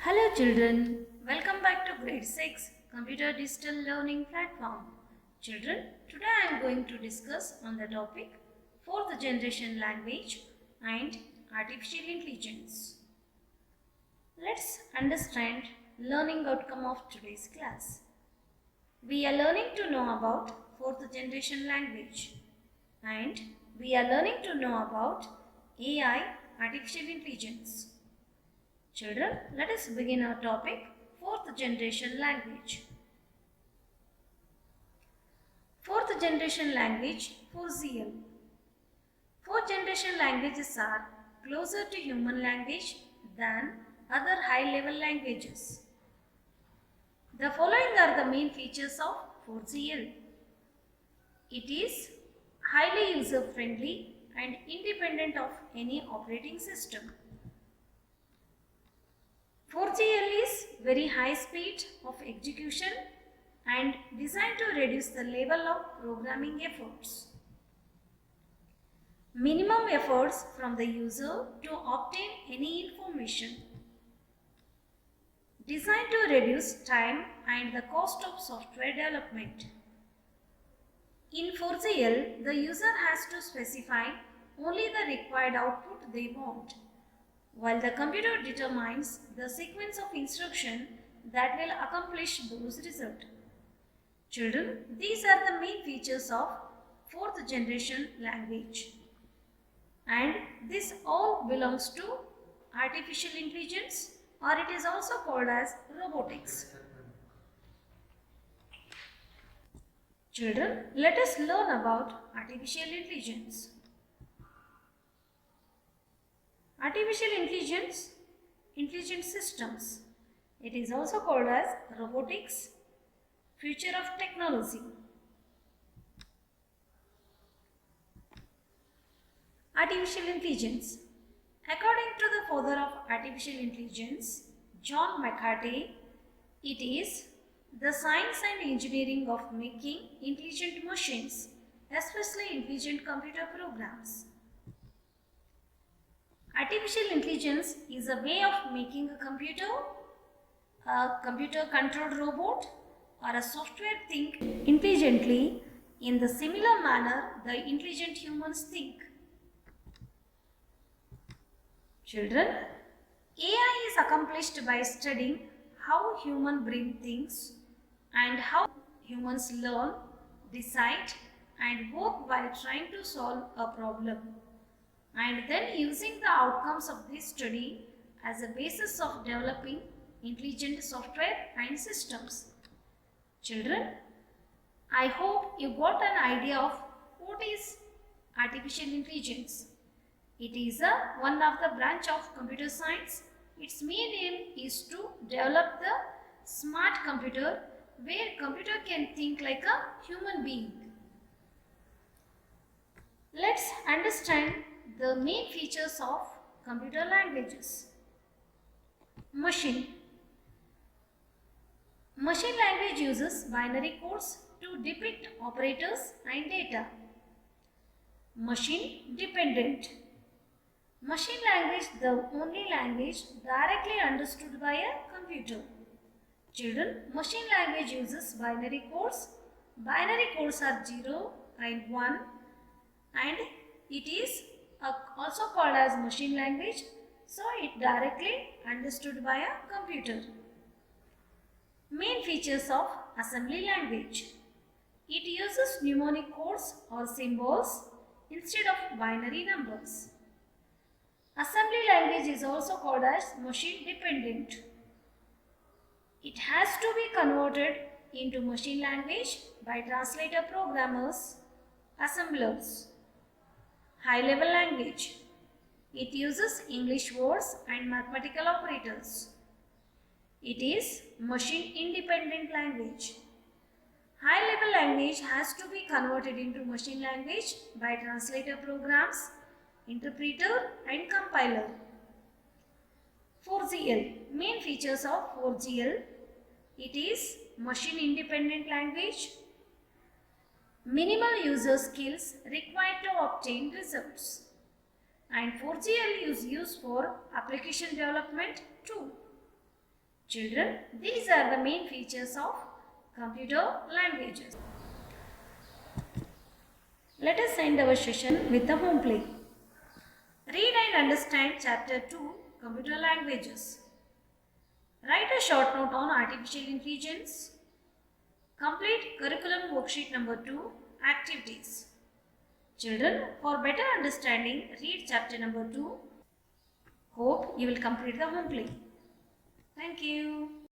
Hello children, welcome back to grade 6 Computer Digital Learning Platform. Children, today I am going to discuss on the topic 4th generation language and artificial intelligence. Let's understand learning outcome of today's class. We are learning to know about 4th generation language and we are learning to know about AI, artificial intelligence. Children, let us begin our topic, 4th generation language. 4th generation language, 4GL. 4th generation languages are closer to human language than other high-level languages. The following are the main features of 4GL. It is highly user-friendly and independent of any operating system. 4GL is very high speed of execution and designed to reduce the level of programming efforts. Minimum efforts from the user to obtain any information. Designed to reduce time and the cost of software development. In 4GL, the user has to specify only the required output they want, while the computer determines the sequence of instruction that will accomplish those results. Children, these are the main features of 4th generation language. And this all belongs to artificial intelligence, or it is also called as robotics. Children, let us learn about artificial intelligence. Artificial intelligence, intelligent systems. It is also called as robotics, future of technology. Artificial intelligence. According to the father of artificial intelligence, John McCarthy, it is the science and engineering of making intelligent machines, especially intelligent computer programs. Artificial intelligence is a way of making a computer-controlled robot or a software think intelligently in the similar manner the intelligent humans think. Children, AI is accomplished by studying how human brain thinks and how humans learn, decide and work while trying to solve a problem, and then using the outcomes of this study as a basis of developing intelligent software and systems. Children, I hope you got an idea of what is artificial intelligence. It is one of the branch of computer science. Its main aim is to develop the smart computer where computer can think like a human being. Let's understand the main features of computer languages. Machine. Machine language uses binary codes to depict operators and data. Machine dependent. Machine language, the only language directly understood by a computer. Children, machine language uses binary codes. Binary codes are 0 and 1 and it is also called as machine language, so it directly understood by a computer. Main features of assembly language. It uses mnemonic codes or symbols instead of binary numbers. Assembly language is also called as machine dependent. It has to be converted into machine language by translator programmers, assemblers. High-level language. It uses English words and mathematical operators. It is machine-independent language. High-level language has to be converted into machine language by translator programs, interpreter and compiler. 4GL. Main features of 4GL. It is machine-independent language. Minimal user skills required to obtain results. And 4GL is used for application development too. Children, these are the main features of computer languages. Let us end our session with a home play. Read and understand Chapter 2, Computer Languages. Write a short note on artificial intelligence. Complete curriculum worksheet number 2, activities. Children, for better understanding, read chapter number 2. Hope you will complete the home play. Thank you.